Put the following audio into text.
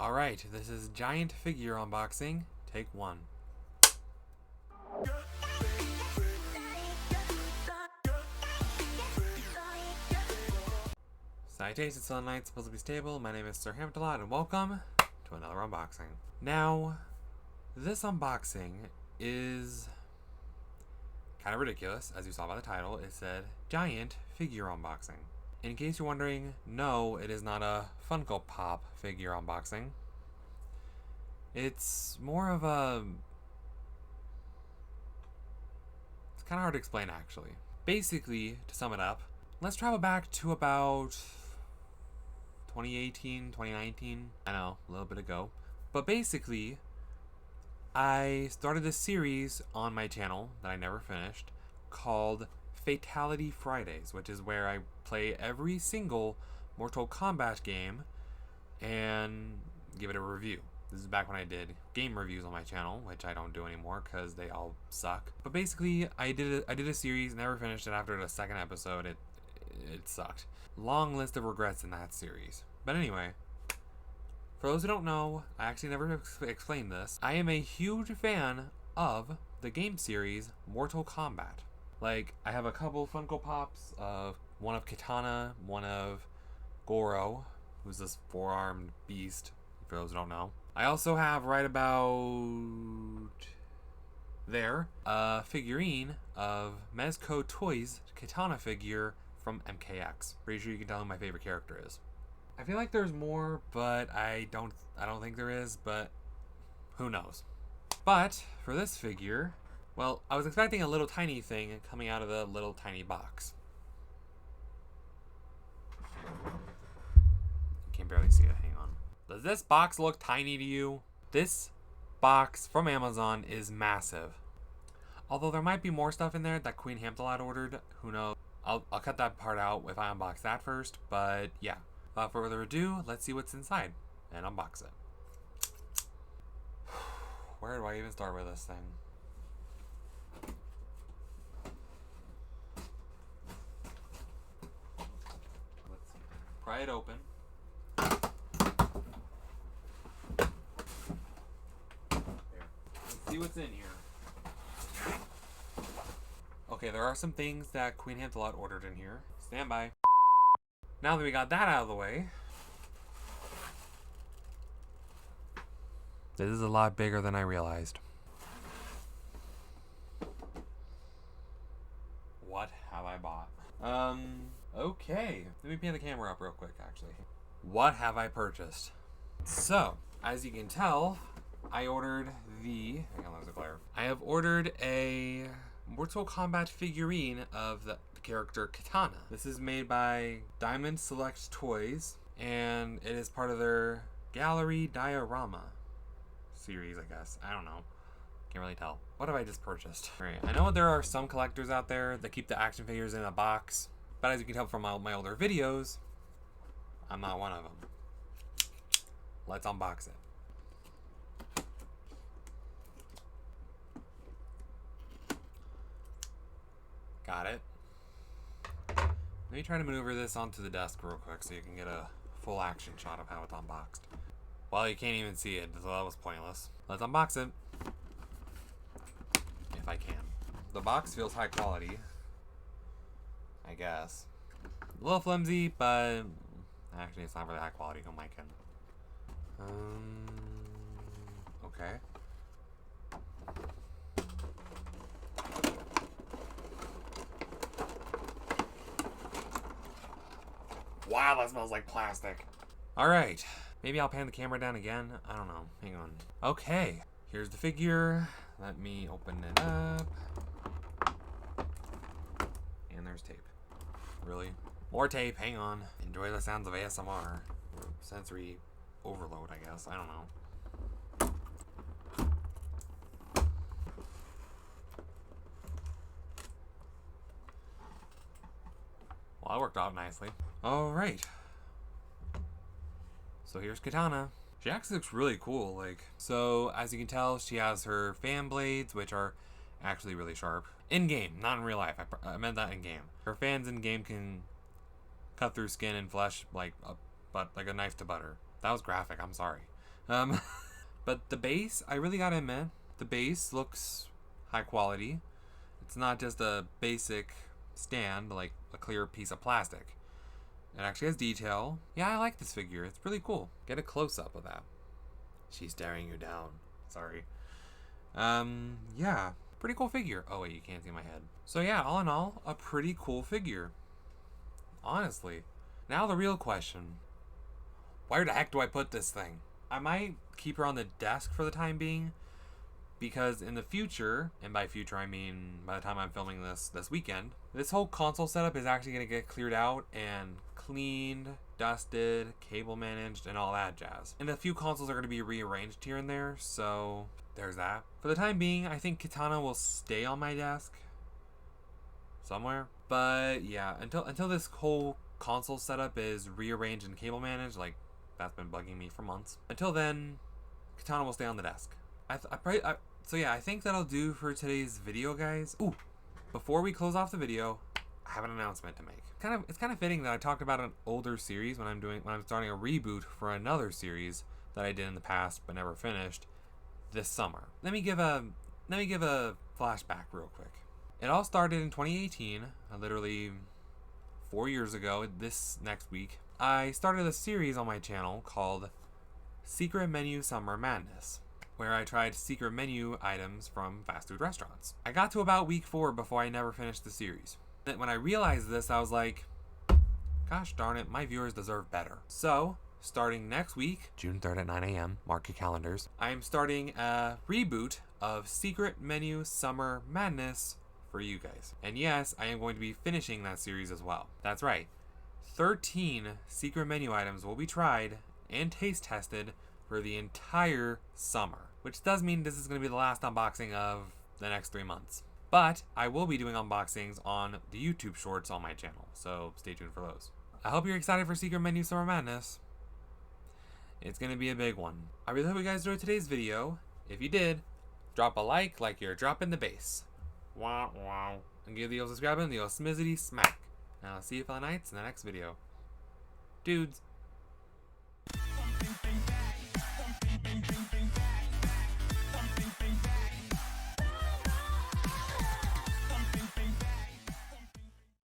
Alright, this is giant figure unboxing, take one. Salutations, Sun Knights, supposed to be stable. My name is Sir Hamtalot, and welcome to another unboxing. Now, this unboxing is kind of ridiculous. As you saw by the title, it said giant figure unboxing. In case you're wondering, no, it is not a Funko Pop figure unboxing. It's more of a... It's kind of hard to explain, actually. Basically, to sum it up, let's travel back to about 2018, 2019. I know, a little bit ago. But basically, I started a series on my channel that I never finished called Fatality Fridays, which is where I play every single Mortal Kombat game and give it a review. This is back when I did game reviews on my channel, which I don't do anymore because they all suck. But basically, I did a series, never finished it. After the second episode, it sucked. Long list of regrets in that series. But anyway, for those who don't know, I actually never explained this. I am a huge fan of the game series Mortal Kombat. Like, I have a couple Funko Pops of one of Kitana, one of Goro, who's this four-armed beast, for those who don't know. I also have right about there a figurine of Mezco Toys Kitana figure from MKX. Pretty sure you can tell who my favorite character is. I feel like there's more, but I don't think there is, but who knows. But for this figure, well, I was expecting a little tiny thing coming out of a little tiny box. You can barely see it, hang on. Does this box look tiny to you? This box from Amazon is massive. Although there might be more stuff in there that Queen Hamtalot ordered, who knows. I'll cut that part out if I unbox that first, but yeah. Without further ado, let's see what's inside and unbox it. Where do I even start with this thing? Let's pry it open. Let's see what's in here. Okay, there are some things that Queen Hamtalot ordered in here. Stand by. Now that we got that out of the way, this is a lot bigger than I realized. What have I bought? Okay. Let me pan the camera up real quick, actually. What have I purchased? So, as you can tell, I ordered hang on, there's a glare. I have ordered a Mortal Kombat figurine of the character Kitana. This is made by Diamond Select Toys, and it is part of their Gallery Diorama series, I guess. I don't know. Can't really tell. What have I just purchased? Alright, I know there are some collectors out there that keep the action figures in a box, but as you can tell from my older videos, I'm not one of them. Let's unbox it. Got it. Let me try to maneuver this onto the desk real quick so you can get a full action shot of how it's unboxed. Well, you can't even see it, so that was pointless. Let's unbox it. If I can. The box feels high quality, I guess. A little flimsy, but actually it's not really high quality. Who am I kidding? Okay. Wow, that smells like plastic. Alright, maybe I'll pan the camera down again. I don't know. Hang on. Okay, here's the figure. Let me open it up. And there's tape. Really? More tape, hang on. Enjoy the sounds of ASMR. Or sensory overload, I guess. I don't know. Well, that worked out nicely. Alright. So here's Kitana. She actually looks really cool. So as you can tell, she has her fan blades, which are actually really sharp. In game, not in real life. I meant that in game. Her fans in game can cut through skin and flesh like a knife to butter. That was graphic. I'm sorry. Um, but the base, I really gotta admit, the base looks high quality. It's not just a basic stand, like a clear piece of plastic. It actually has detail. Yeah, I like this figure. It's really cool. Get a close-up of that. She's staring you down. Sorry. Yeah. Pretty cool figure. Oh, wait, you can't see my head. So yeah, all in all, a pretty cool figure. Honestly. Now the real question. Where the heck do I put this thing? I might keep her on the desk for the time being, because in the future, and by future I mean by the time I'm filming this weekend, this whole console setup is actually going to get cleared out and cleaned, dusted, cable managed, and all that jazz. And a few consoles are going to be rearranged here and there, so there's that. For the time being, I think Katana will stay on my desk somewhere. But yeah, until this whole console setup is rearranged and cable managed, like that's been bugging me for months. Until then, Katana will stay on the desk. So yeah, I think that'll do for today's video, guys. Ooh, before we close off the video, I have an announcement to make. It's kind of fitting that I talked about an older series when I'm starting a reboot for another series that I did in the past but never finished this summer. Let me give a flashback real quick. It all started in 2018, literally 4 years ago. This next week, I started a series on my channel called Secret Menu Summer Madness, where I tried secret menu items from fast food restaurants. I got to about week 4 before I never finished the series. When I realized this, I was like, gosh darn it, my viewers deserve better. So, starting next week, June 3rd at 9 a.m., mark your calendars, I am starting a reboot of Secret Menu Summer Madness for you guys. And yes, I am going to be finishing that series as well. That's right. 13 secret menu items will be tried and taste tested for the entire summer, which does mean this is going to be the last unboxing of the next 3 months. But I will be doing unboxings on the YouTube shorts on my channel, so stay tuned for those. I hope you're excited for Secret Menu Summer Madness. It's going to be a big one. I really hope you guys enjoyed today's video. If you did, drop a like you're dropping the bass. Wow, wow. And give the old subscribe and the old smizzity smack. And I'll see you for the nights in the next video. Dudes.